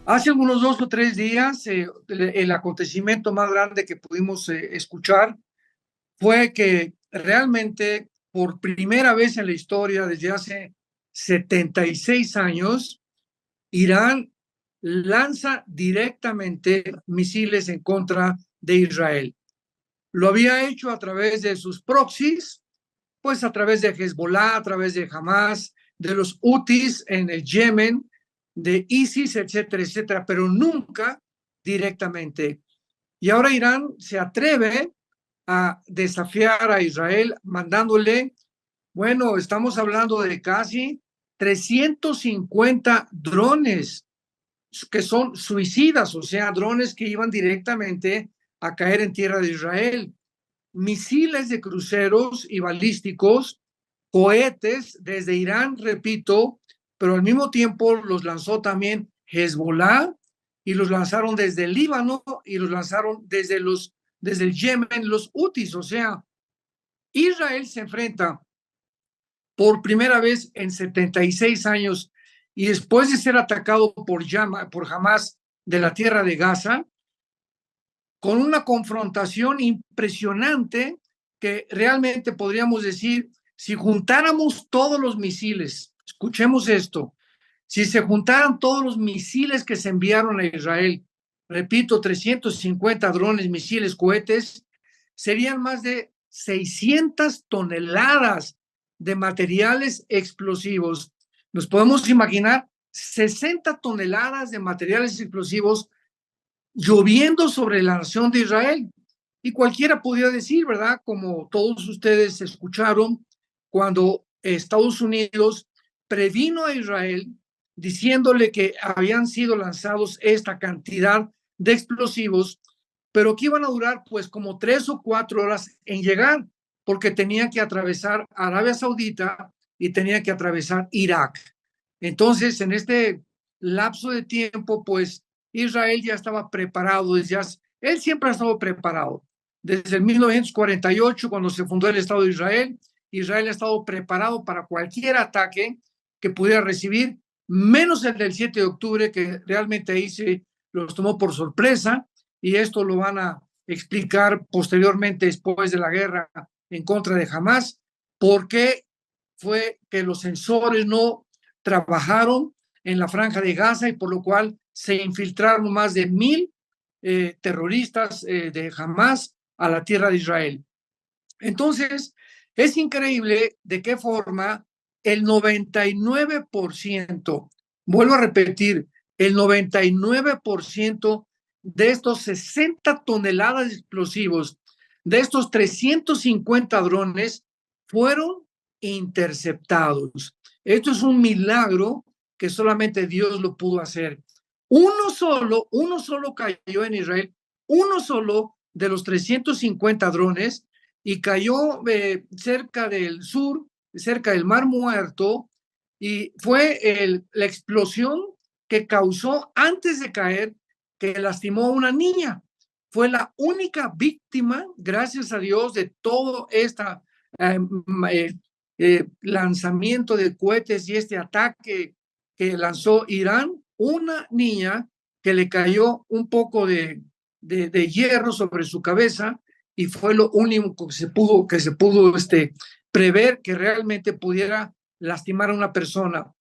Hace algunos 2 o 3 días, el acontecimiento más grande que pudimos escuchar fue que realmente por primera vez en la historia, desde hace 76 años, Irán lanza directamente misiles en contra de Israel. Lo había hecho a través de sus proxies, pues a través de Hezbollah, a través de Hamas, de los Houthis en el Yemen, de ISIS, etcétera, etcétera, pero nunca directamente. Y ahora Irán se atreve a desafiar a Israel mandándole, bueno, estamos hablando de casi 350 drones que son suicidas, o sea, drones que iban directamente a caer en tierra de Israel, misiles de cruceros y balísticos, cohetes desde Irán, repito, pero al mismo tiempo los lanzó también Hezbollah y los lanzaron desde el Líbano y los lanzaron desde el Yemen, los Houthis. O sea, Israel se enfrenta por primera vez en 76 años y después de ser atacado por Hamas de la tierra de Gaza, con una confrontación impresionante que realmente podríamos decir, si juntáramos todos los misiles, escuchemos esto, si se juntaran todos los misiles que se enviaron a Israel, repito, 350 drones, misiles, cohetes, serían más de 600 toneladas de materiales explosivos. Nos podemos imaginar 60 toneladas de materiales explosivos lloviendo sobre la nación de Israel. Y cualquiera podría decir, ¿verdad? Como todos ustedes escucharon, cuando Estados Unidos previno a Israel diciéndole que habían sido lanzados esta cantidad de explosivos, pero que iban a durar pues como 3 o 4 horas en llegar, porque tenían que atravesar Arabia Saudita y tenían que atravesar Irak. Entonces, en este lapso de tiempo, pues Israel ya estaba preparado, él siempre ha estado preparado. Desde el 1948, cuando se fundó el Estado de Israel, Israel ha estado preparado para cualquier ataque que pudiera recibir, menos el del 7 de octubre, que realmente ahí se los tomó por sorpresa, y esto lo van a explicar posteriormente, después de la guerra en contra de Hamas, por qué fue que los sensores no trabajaron en la franja de Gaza y por lo cual se infiltraron más de 1,000 terroristas de Hamas a la tierra de Israel. Entonces, es increíble de qué forma el 99%, vuelvo a repetir, el 99% de estos 60 toneladas de explosivos, de estos 350 drones, fueron interceptados. Esto es un milagro que solamente Dios lo pudo hacer. Uno solo cayó en Israel, uno solo de los 350 drones, y cayó cerca del sur, cerca del Mar Muerto, y fue la explosión que causó antes de caer, que lastimó a una niña. Fue la única víctima, gracias a Dios, de todo este lanzamiento de cohetes y este ataque que lanzó Irán, una niña que le cayó un poco de hierro sobre su cabeza, y fue lo único que se pudo prever que realmente pudiera lastimar a una persona.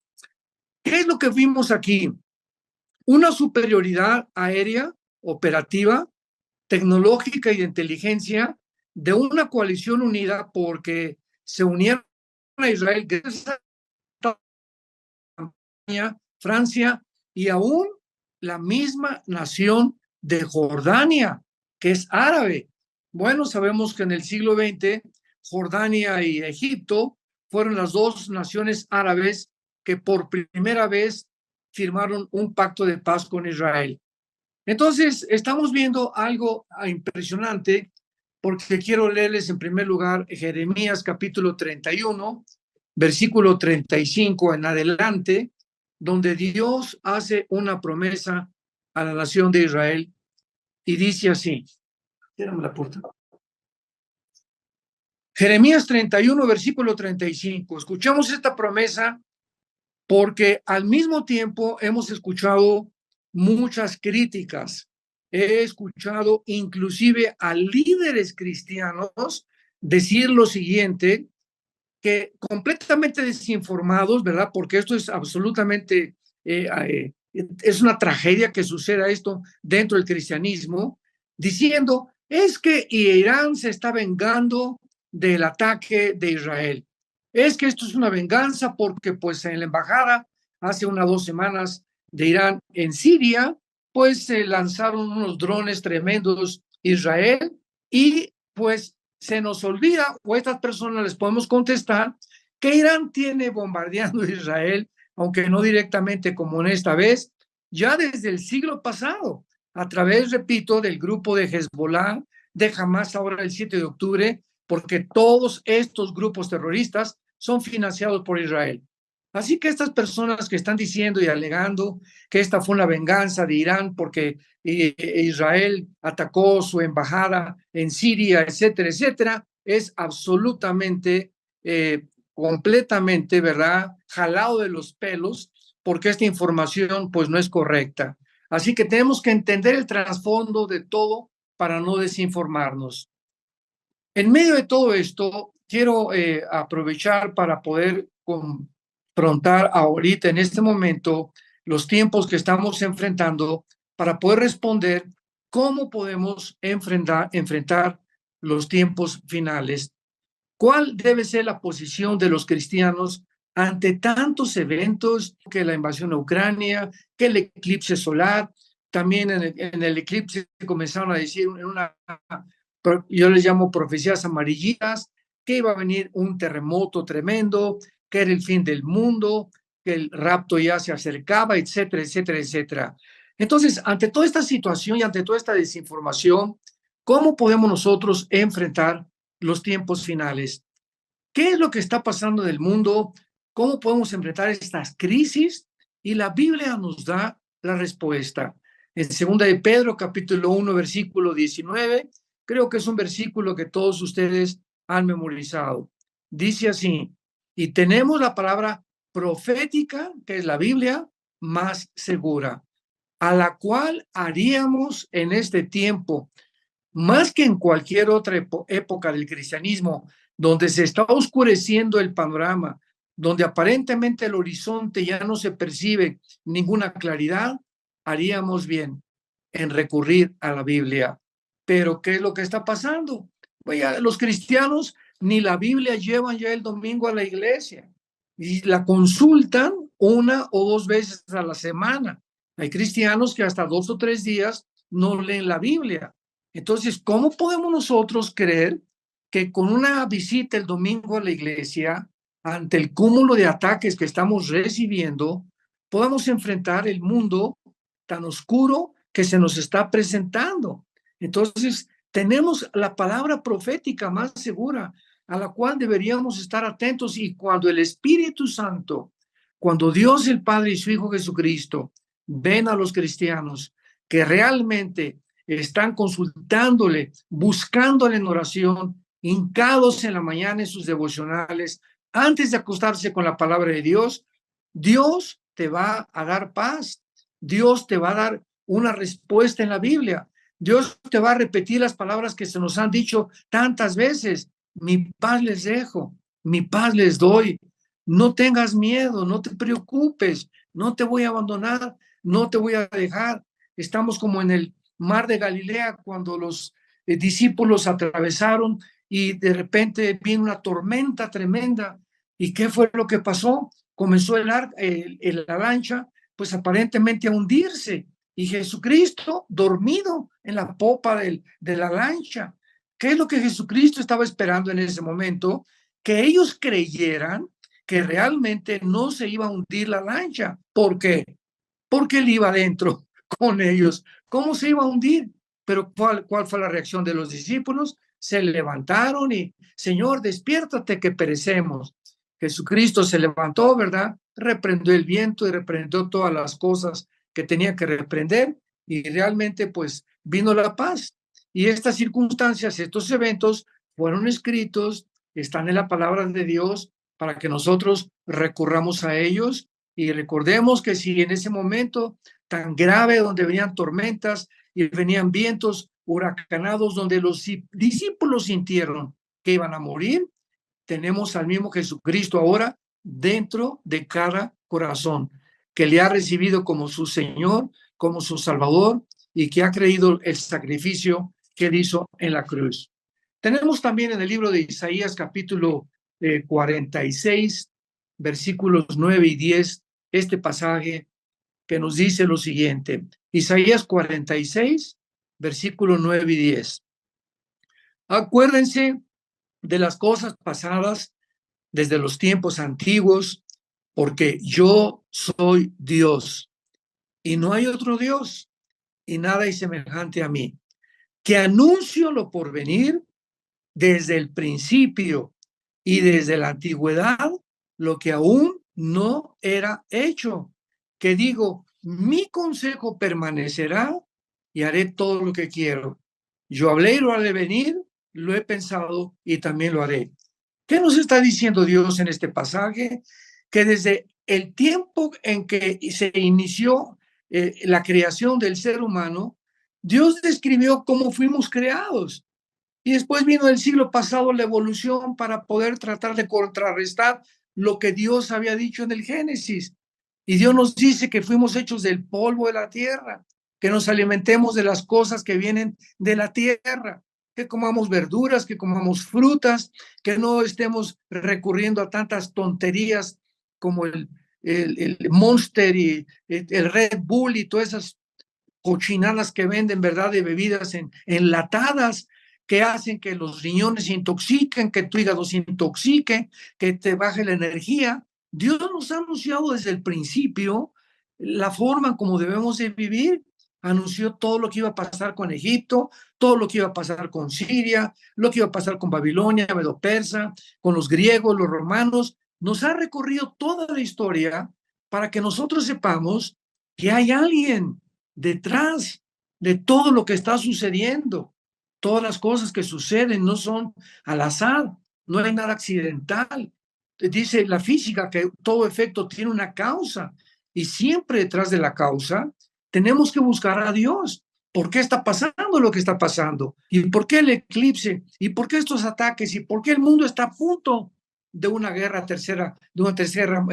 ¿Qué es lo que vimos aquí? Una superioridad aérea, operativa, tecnológica y de inteligencia de una coalición unida, porque se unieron a Israel, Francia y aún la misma nación de Jordania, que es árabe. Bueno, sabemos que en el siglo XX Jordania y Egipto fueron las dos naciones árabes que por primera vez firmaron un pacto de paz con Israel. Entonces, estamos viendo algo impresionante, porque quiero leerles en primer lugar Jeremías capítulo 31, versículo 35 en adelante, donde Dios hace una promesa a la nación de Israel y dice así. Cierrame la puerta. Jeremías 31, versículo 35. Escuchamos esta promesa porque al mismo tiempo hemos escuchado muchas críticas. He escuchado inclusive a líderes cristianos decir lo siguiente, que completamente desinformados, ¿verdad? Porque esto es absolutamente, es una tragedia que suceda esto dentro del cristianismo, diciendo, es que Irán se está vengando del ataque de Israel. Es que esto es una venganza porque pues en la embajada hace 2 semanas de Irán en Siria, pues se lanzaron unos drones tremendos Israel y pues se nos olvida, o a estas personas les podemos contestar, que Irán tiene bombardeando Israel, aunque no directamente como en esta vez, ya desde el siglo pasado, a través, repito, del grupo de Hezbollah, de Hamas ahora el 7 de octubre, porque todos estos grupos terroristas son financiados por Israel. Así que estas personas que están diciendo y alegando que esta fue una venganza de Irán porque Israel atacó su embajada en Siria, etcétera, etcétera, es absolutamente, completamente, ¿verdad?, jalado de los pelos, porque esta información pues no es correcta. Así que tenemos que entender el trasfondo de todo para no desinformarnos. En medio de todo esto, quiero aprovechar para poder confrontar ahorita, en este momento, los tiempos que estamos enfrentando para poder responder cómo podemos enfrentar los tiempos finales. ¿Cuál debe ser la posición de los cristianos ante tantos eventos, que la invasión a Ucrania, que el eclipse solar? También en el eclipse comenzaron a decir en una, yo les llamo profecías amarillitas, que iba a venir un terremoto tremendo, que era el fin del mundo, que el rapto ya se acercaba, etcétera, etcétera, etcétera. Entonces, ante toda esta situación y ante toda esta desinformación, ¿cómo podemos nosotros enfrentar los tiempos finales? ¿Qué es lo que está pasando en el mundo? ¿Cómo podemos enfrentar estas crisis? Y la Biblia nos da la respuesta. En 2 de Pedro, capítulo 1, versículo 19, creo que es un versículo que todos ustedes han memorizado. Dice así, y tenemos la palabra profética, que es la Biblia, más segura, a la cual haríamos en este tiempo, más que en cualquier otra época del cristianismo, donde se está oscureciendo el panorama, donde aparentemente el horizonte ya no se percibe ninguna claridad, haríamos bien en recurrir a la Biblia. Pero ¿qué es lo que está pasando? Pues ya los cristianos ni la Biblia llevan ya el domingo a la iglesia y la consultan 1 o 2 veces a la semana. Hay cristianos que hasta 2 o 3 días no leen la Biblia. Entonces, ¿cómo podemos nosotros creer que con una visita el domingo a la iglesia, ante el cúmulo de ataques que estamos recibiendo, podamos enfrentar el mundo tan oscuro que se nos está presentando? Entonces, tenemos la palabra profética más segura, a la cual deberíamos estar atentos, y cuando el Espíritu Santo, cuando Dios el Padre y su Hijo Jesucristo ven a los cristianos que realmente están consultándole, buscándole en oración, hincados en la mañana en sus devocionales, antes de acostarse con la palabra de Dios, Dios te va a dar paz, Dios te va a dar una respuesta en la Biblia, Dios te va a repetir las palabras que se nos han dicho tantas veces: mi paz les dejo, mi paz les doy, no tengas miedo, no te preocupes, no te voy a abandonar, no te voy a dejar. Estamos como en el mar de Galilea, cuando los discípulos atravesaron y de repente vino una tormenta tremenda. ¿Y qué fue lo que pasó? Comenzó la lancha, pues aparentemente a hundirse, y Jesucristo dormido en la popa de la lancha. ¿Qué es lo que Jesucristo estaba esperando en ese momento? Que ellos creyeran que realmente no se iba a hundir la lancha. ¿Por qué? Porque él iba adentro con ellos. ¿Cómo se iba a hundir? Pero ¿cuál fue la reacción de los discípulos? Se levantaron y: Señor, despiértate que perecemos. Jesucristo se levantó, ¿verdad? Reprendió el viento y reprendió todas las cosas que tenía que reprender, y realmente pues vino la paz. Y estas circunstancias, estos eventos fueron escritos, están en la palabra de Dios para que nosotros recurramos a ellos. Y recordemos que si en ese momento tan grave, donde venían tormentas y venían vientos huracanados, donde los discípulos sintieron que iban a morir, tenemos al mismo Jesucristo ahora dentro de cada corazón, que le ha recibido como su Señor, como su Salvador, y que ha creído el sacrificio que él hizo en la cruz. Tenemos también en el libro de Isaías capítulo 46, versículos 9 y 10, este pasaje que nos dice lo siguiente. Isaías 46, versículos 9 y 10. Acuérdense de las cosas pasadas desde los tiempos antiguos, porque yo soy Dios y no hay otro Dios y nada hay semejante a mí, que anuncio lo por venir desde el principio y desde la antigüedad lo que aún no era hecho, que digo, mi consejo permanecerá y haré todo lo que quiero. Yo hablé y lo haré venir, lo he pensado y también lo haré. ¿Qué nos está diciendo Dios en este pasaje? Que desde el tiempo en que se inició la creación del ser humano, Dios describió cómo fuimos creados. Y después vino el siglo pasado la evolución para poder tratar de contrarrestar lo que Dios había dicho en el Génesis. Y Dios nos dice que fuimos hechos del polvo de la tierra, que nos alimentemos de las cosas que vienen de la tierra, que comamos verduras, que comamos frutas, que no estemos recurriendo a tantas tonterías como el Monster y el Red Bull y todas esas cochinadas que venden, ¿verdad?, de bebidas enlatadas, que hacen que los riñones se intoxiquen, que tu hígado se intoxique, que te baje la energía. Dios nos ha anunciado desde el principio la forma como debemos de vivir. Anunció todo lo que iba a pasar con Egipto, todo lo que iba a pasar con Siria, lo que iba a pasar con Babilonia, Medo-Persa, con los griegos, los romanos. Nos ha recorrido toda la historia para que nosotros sepamos que hay alguien detrás de todo lo que está sucediendo. Todas las cosas que suceden no son al azar, no hay nada accidental. Dice la física que todo efecto tiene una causa y siempre detrás de la causa tenemos que buscar a Dios. ¿Por qué está pasando lo que está pasando? ¿Y por qué el eclipse? ¿Y por qué estos ataques? ¿Y por qué el mundo está a punto de una tercera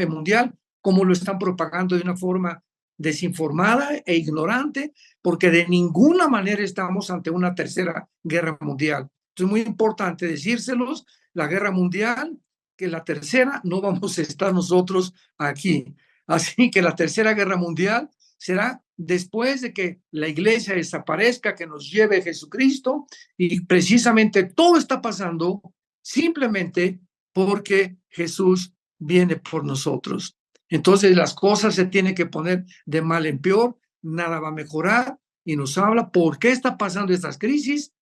mundial, como lo están propagando de una forma desinformada e ignorante, porque de ninguna manera estamos ante una tercera guerra mundial? Es muy importante decírselos, la guerra mundial, que la tercera no vamos a estar nosotros aquí. Así que la tercera guerra mundial será después de que la iglesia desaparezca, que nos lleve Jesucristo, y precisamente todo está pasando simplemente porque Jesús viene por nosotros. Entonces las cosas se tienen que poner de mal en peor, nada va a mejorar, y nos habla por qué está pasando estas crisis,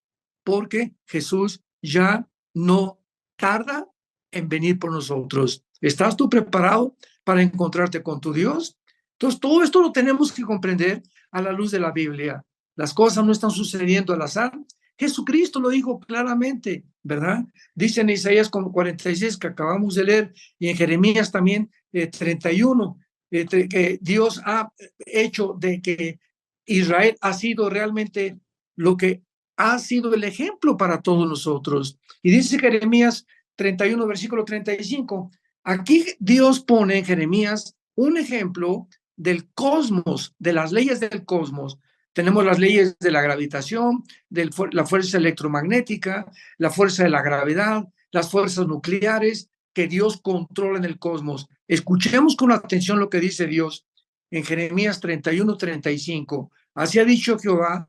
porque Jesús ya no tarda en venir por nosotros. ¿Estás tú preparado para encontrarte con tu Dios? Entonces, todo esto lo tenemos que comprender a la luz de la Biblia. Las cosas no están sucediendo al azar. Jesucristo lo dijo claramente, ¿verdad? Dice en Isaías 46 que acabamos de leer, y en Jeremías también 31, que Dios ha hecho de que Israel ha sido realmente lo que ha sido el ejemplo para todos nosotros. Y dice Jeremías 31, versículo 35, aquí Dios pone en Jeremías un ejemplo del cosmos, de las leyes del cosmos. Tenemos las leyes de la gravitación, de la fuerza electromagnética, la fuerza de la gravedad, las fuerzas nucleares que Dios controla en el cosmos. Escuchemos con atención lo que dice Dios en Jeremías 31, 35. Así ha dicho Jehová,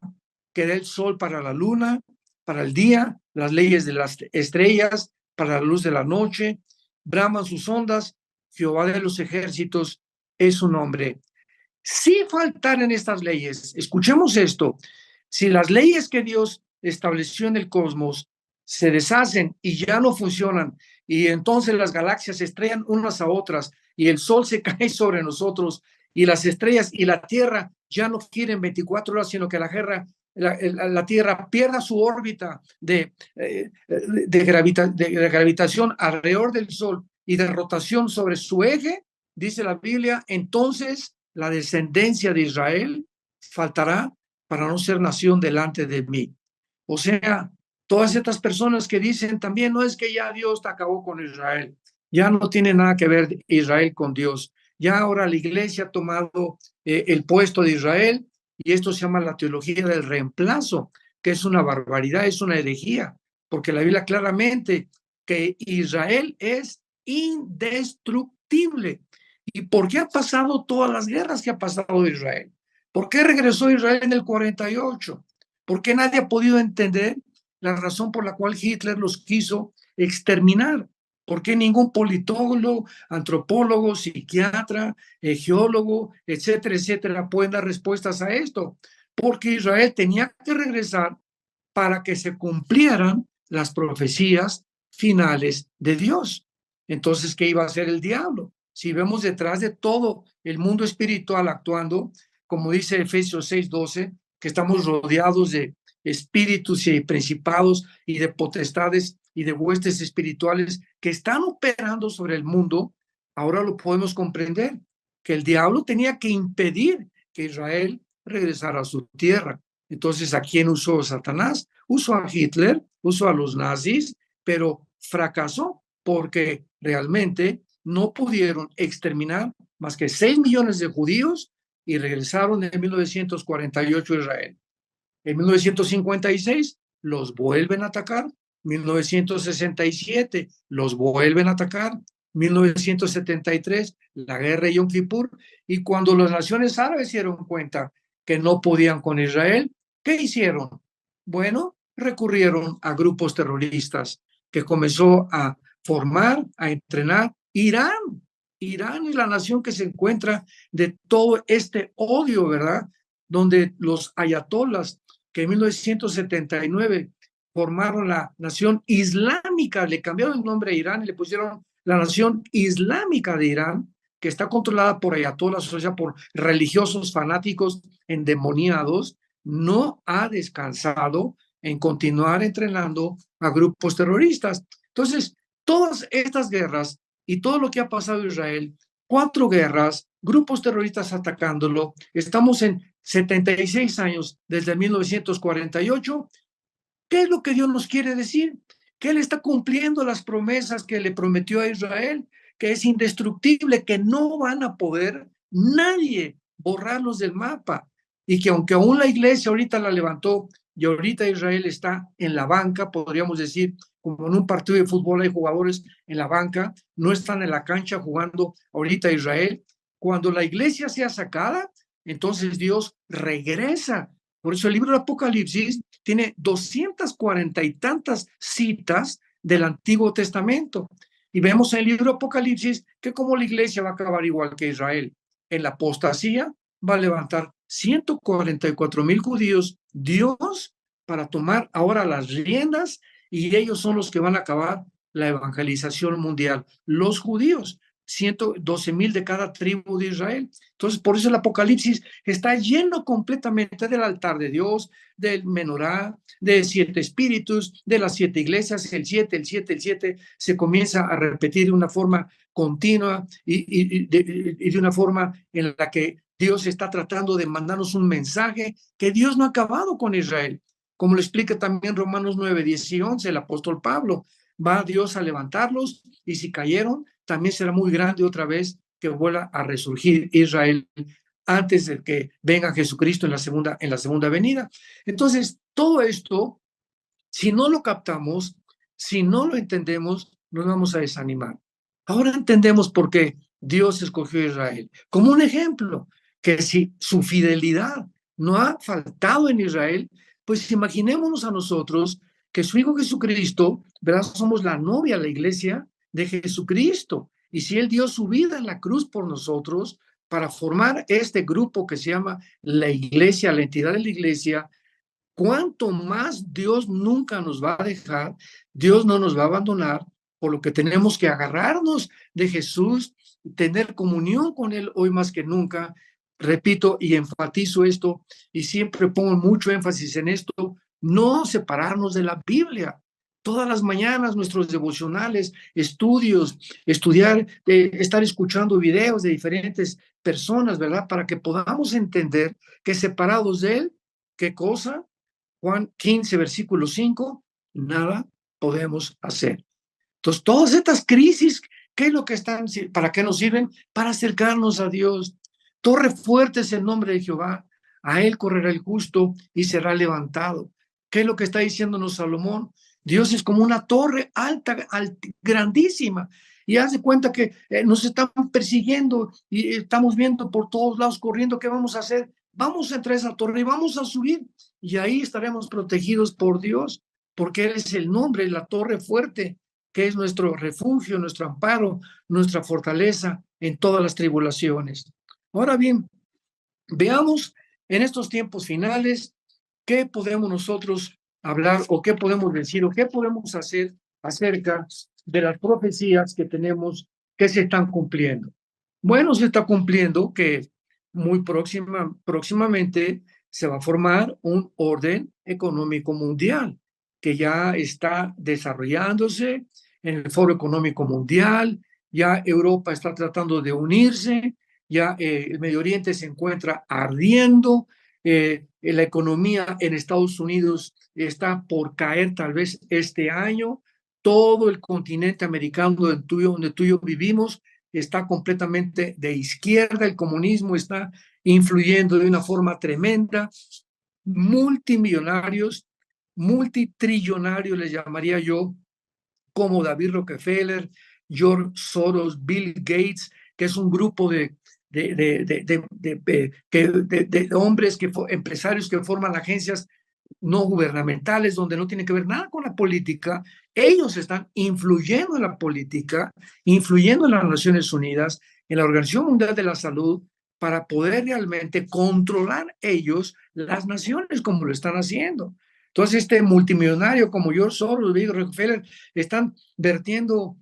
que dé el sol para la luna, para el día, las leyes de las estrellas, para la luz de la noche, braman sus ondas, Jehová de los ejércitos es su nombre. Si faltaran estas leyes, escuchemos esto, si las leyes que Dios estableció en el cosmos se deshacen y ya no funcionan, y entonces las galaxias se estrellan unas a otras, y el sol se cae sobre nosotros, y las estrellas y la Tierra ya no quieren 24 horas, sino que la Tierra pierda su órbita de gravitación alrededor del Sol y de rotación sobre su eje, dice la Biblia, entonces la descendencia de Israel faltará para no ser nación delante de mí. O sea, todas estas personas que dicen también, no es que ya Dios acabó con Israel, ya no tiene nada que ver Israel con Dios, ya ahora la iglesia ha tomado el puesto de Israel y esto se llama la teología del reemplazo, que es una barbaridad, es una herejía, porque la Biblia claramente que Israel es indestructible. ¿Y por qué ha pasado todas las guerras que ha pasado Israel? ¿Por qué regresó Israel en el 48? ¿Por qué nadie ha podido entender la razón por la cual Hitler los quiso exterminar? ¿Por qué ningún politólogo, antropólogo, psiquiatra, geólogo, etcétera, etcétera, pueden dar respuestas a esto? Porque Israel tenía que regresar para que se cumplieran las profecías finales de Dios. Entonces, ¿qué iba a hacer el diablo? Si vemos detrás de todo el mundo espiritual actuando, como dice Efesios 6:12, que estamos rodeados de espíritus y principados y de potestades y de huestes espirituales que están operando sobre el mundo, ahora lo podemos comprender, que el diablo tenía que impedir que Israel regresara a su tierra. Entonces, ¿a quién usó Satanás? Usó a Hitler, usó a los nazis, pero fracasó porque realmente no pudieron exterminar más que 6 millones de judíos y regresaron en 1948 a Israel. En 1956 los vuelven a atacar, 1967 los vuelven a atacar, 1973 la guerra de Yom Kippur, y cuando las naciones árabes se dieron cuenta que no podían con Israel, ¿qué hicieron? Bueno, recurrieron a grupos terroristas que comenzó a formar, a entrenar Irán. Irán es la nación que se encuentra de todo este odio, ¿verdad? Donde los ayatolás que en 1979 formaron la nación islámica, le cambiaron el nombre a Irán y le pusieron la nación islámica de Irán, que está controlada por ayatolás, o sea, por religiosos fanáticos endemoniados, no ha descansado en continuar entrenando a grupos terroristas. Entonces, todas estas guerras y todo lo que ha pasado en Israel, 4 guerras, grupos terroristas atacándolo, estamos en 76 años desde 1948. ¿Qué es lo que Dios nos quiere decir? Que Él está cumpliendo las promesas que le prometió a Israel, que es indestructible, que no van a poder nadie borrarlos del mapa y que aunque aún la iglesia ahorita la levantó y ahorita Israel está en la banca, podríamos decir, como en un partido de fútbol hay jugadores en la banca, no están en la cancha jugando ahorita Israel. Cuando la iglesia sea sacada, entonces Dios regresa. Por eso el libro de Apocalipsis tiene 240 y tantas citas del Antiguo Testamento. Y vemos en el libro de Apocalipsis que como la iglesia va a acabar igual que Israel, en la apostasía va a levantar 144,000 judíos, Dios, para tomar ahora las riendas y ellos son los que van a acabar la evangelización mundial, los judíos. 112,000 de cada tribu de Israel. Entonces, por eso el Apocalipsis está lleno completamente del altar de Dios, del menorá, de 7 espíritus, de las 7 iglesias, el 7, el 7, el 7, se comienza a repetir de una forma continua y de una forma en la que Dios está tratando de mandarnos un mensaje que Dios no ha acabado con Israel. Como lo explica también Romanos 9, 10 y 11, el apóstol Pablo. Va Dios a levantarlos y si cayeron, también será muy grande otra vez que vuelva a resurgir Israel antes de que venga Jesucristo en la segunda venida. Entonces, todo esto, si no lo captamos, si no lo entendemos, nos vamos a desanimar. Ahora entendemos por qué Dios escogió a Israel. Como un ejemplo, que si su fidelidad no ha faltado en Israel, pues imaginémonos a nosotros que su Hijo Jesucristo, ¿verdad? Somos la novia, la iglesia de Jesucristo. Y si Él dio su vida en la cruz por nosotros para formar este grupo que se llama la iglesia, la entidad de la iglesia, cuánto más Dios nunca nos va a dejar, Dios no nos va a abandonar, por lo que tenemos que agarrarnos de Jesús, tener comunión con Él hoy más que nunca. Repito y enfatizo esto y siempre pongo mucho énfasis en esto, no separarnos de la Biblia. Todas las mañanas nuestros devocionales, estudios, estudiar, estar escuchando videos de diferentes personas, ¿verdad? Para que podamos entender que separados de Él, ¿qué cosa? Juan 15, versículo 5, nada podemos hacer. Entonces, todas estas crisis, ¿qué es lo que están? ¿Para qué nos sirven? Para acercarnos a Dios. Torre fuerte es el nombre de Jehová. A él correrá el justo y será levantado. ¿Qué es lo que está diciéndonos Salomón? Dios es como una torre alta, grandísima. Y haz de cuenta que nos están persiguiendo y estamos viendo por todos lados corriendo. ¿Qué vamos a hacer? Vamos a entrar a esa torre y vamos a subir. Y ahí estaremos protegidos por Dios, porque Él es el nombre, la torre fuerte, que es nuestro refugio, nuestro amparo, nuestra fortaleza en todas las tribulaciones. Ahora bien, veamos en estos tiempos finales qué podemos nosotros hablar o qué podemos decir o qué podemos hacer acerca de las profecías que tenemos que se están cumpliendo. Bueno, se está cumpliendo que muy próximamente se va a formar un orden económico mundial que ya está desarrollándose en el Foro Económico Mundial. Ya Europa está tratando de unirse, ya el Medio Oriente se encuentra ardiendo, la economía en Estados Unidos está por caer tal vez este año. Todo el continente americano donde tú y yo vivimos está completamente de izquierda, el comunismo está influyendo de una forma tremenda. Multimillonarios, multitrillonarios les llamaría yo, como David Rockefeller, George Soros, Bill Gates, que es un grupo de hombres, empresarios que forman agencias no gubernamentales donde no tienen que ver nada con la política. Ellos están influyendo en la política, influyendo en las Naciones Unidas, en la Organización Mundial de la Salud, para poder realmente controlar ellos las naciones como lo están haciendo. Entonces, este multimillonario como George Soros, Bill Rockefeller, están vertiendo,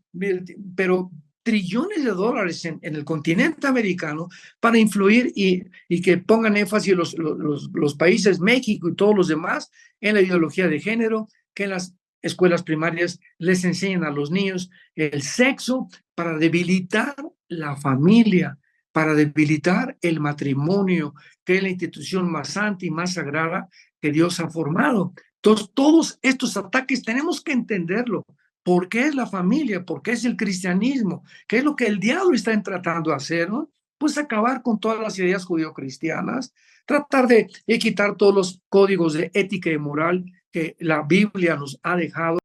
pero trillones de dólares en el continente americano para influir y que pongan énfasis los países, México y todos los demás, en la ideología de género, que en las escuelas primarias les enseñan a los niños el sexo para debilitar la familia, para debilitar el matrimonio, que es la institución más santa y más sagrada que Dios ha formado. Entonces, todos estos ataques tenemos que entenderlo. ¿Por qué es la familia? ¿Por qué es el cristianismo? ¿Qué es lo que el diablo está tratando de hacer? ¿No? Pues acabar con todas las ideas judio-cristianas, tratar de quitar todos los códigos de ética y moral que la Biblia nos ha dejado